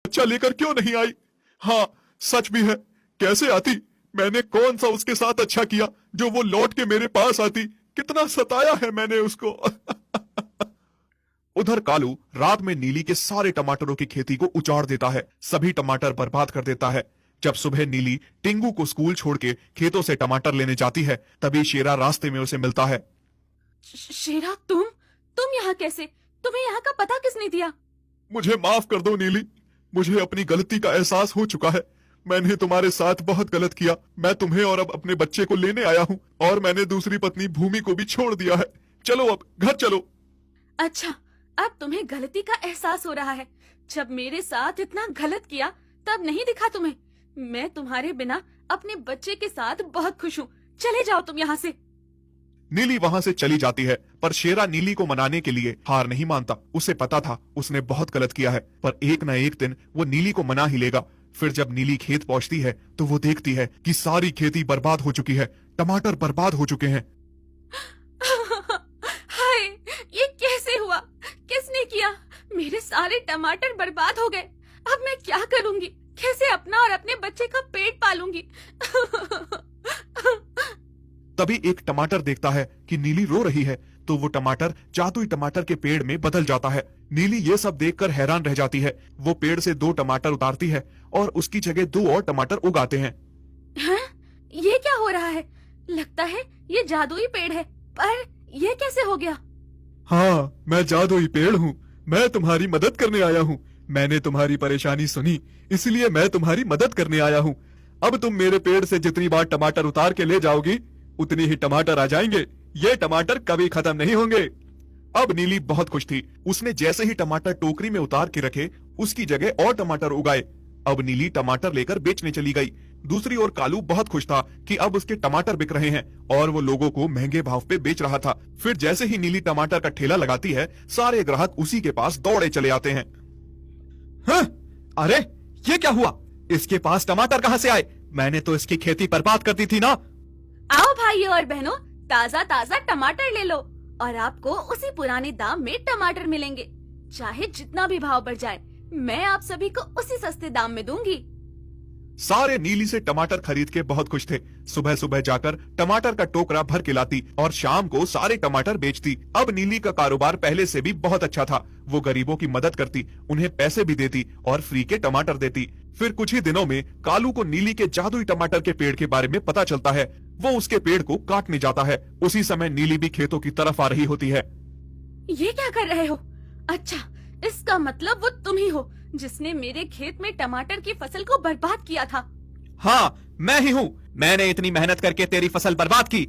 बच्चा लेकर क्यों नहीं आई? हाँ, सच भी है, कैसे आती? मैंने कौन सा उसके साथ अच्छा किया जो वो लौट के मेरे पास आती? कितना सताया है मैंने उसको। उधर कालू रात में नीली के सारे टमाटरों की खेती को उजाड़ देता है, सभी टमाटर बर्बाद कर देता है। जब सुबह नीली टिंगू को स्कूल छोड़ के खेतों से टमाटर लेने जाती है, तभी शेरा रास्ते में उसे मिलता है। शेरा, तुम यहाँ कैसे? तुम्हें यहाँ का पता किसने दिया? मुझे माफ कर दो नीली, मुझे अपनी गलती का एहसास हो चुका है। मैंने तुम्हारे साथ बहुत गलत किया। मैं तुम्हें और अब अपने बच्चे को लेने आया हूँ, और मैंने दूसरी पत्नी भूमि को भी छोड़ दिया है। चलो अब घर चलो। अच्छा, अब तुम्हें गलती का एहसास हो रहा है। जब मेरे साथ इतना गलत किया तब नहीं दिखा तुम्हें? मैं तुम्हारे बिना अपने बच्चे के साथ बहुत खुश हूँ। चले जाओ तुम यहाँ से। नीली वहां से चली जाती है, पर शेरा नीली को मनाने के लिए हार नहीं मानता। उसे पता था उसने बहुत गलत किया है, पर एक न एक दिन वो नीली को मना ही लेगा। फिर जब नीली खेत पहुंचती है तो वो देखती है कि सारी खेती बर्बाद हो चुकी है, टमाटर बर्बाद हो चुके हैं। हाय, ये कैसे हुआ? किसने किया? मेरे सारे टमाटर बर्बाद हो गए। अब मैं क्या करूंगी? कैसे अपना और अपने बच्चे का पेट पालूंगी? तभी एक टमाटर देखता है कि नीली रो रही है, तो वो टमाटर जादुई टमाटर के पेड़ में बदल जाता है। नीली ये सब देखकर हैरान रह जाती है। वो पेड़ से 2 टमाटर उतारती है और उसकी जगह 2 और टमाटर उगाते हैं। हाँ? ये क्या हो रहा है? लगता है ये जादुई पेड़ है, पर ये कैसे हो गया? हाँ, मैं जादुई पेड़ हूँ। मैं तुम्हारी मदद करने आया हूँ। मैंने तुम्हारी परेशानी सुनी, इसलिए मैं तुम्हारी मदद करने आया हूँ। अब तुम मेरे पेड़ से जितनी बार टमाटर उतार के ले जाओगी, उतनी ही टमाटर आ जाएंगे। ये टमाटर कभी खत्म नहीं होंगे। अब नीली बहुत खुश थी। उसने जैसे ही टमाटर टोकरी में उतार के रखे, उसकी जगह और टमाटर उगाए। अब नीली टमाटर लेकर बेचने चली गई। दूसरी ओर कालू बहुत खुश था कि अब उसके टमाटर बिक रहे हैं और वो लोगों को महंगे भाव पे बेच रहा था। फिर जैसे ही नीली टमाटर का ठेला लगाती है, सारे ग्राहक उसी के पास दौड़े चले आते हैं। हाँ? अरे, ये क्या हुआ? इसके पास टमाटर कहाँ से आए? मैंने तो इसकी खेती बर्बाद कर दी थी ना। आओ भाइयों और बहनों, ताजा ताजा टमाटर ले लो और आपको उसी पुराने दाम में टमाटर मिलेंगे। चाहे जितना भी भाव बढ़ जाए, मैं आप सभी को उसी सस्ते दाम में दूंगी। सारे नीली से टमाटर खरीद के बहुत खुश थे। सुबह सुबह जाकर टमाटर का टोकरा भर के लाती और शाम को सारे टमाटर बेचती। अब नीली का कारोबार पहले से भी बहुत अच्छा था। वो गरीबों की मदद करती, उन्हें पैसे भी देती और फ्री के टमाटर देती। फिर कुछ ही दिनों में कालू को नीली के जादुई टमाटर के पेड़ के बारे में पता चलता है। वो उसके पेड़ को काटने जाता है। उसी समय नीली भी खेतों की तरफ आ रही होती है। ये क्या कर रहे हो? अच्छा, इसका मतलब वो तुम ही हो जिसने मेरे खेत में टमाटर की फसल को बर्बाद किया था। हाँ, मैं ही हूँ। मैंने इतनी मेहनत करके तेरी फसल बर्बाद की।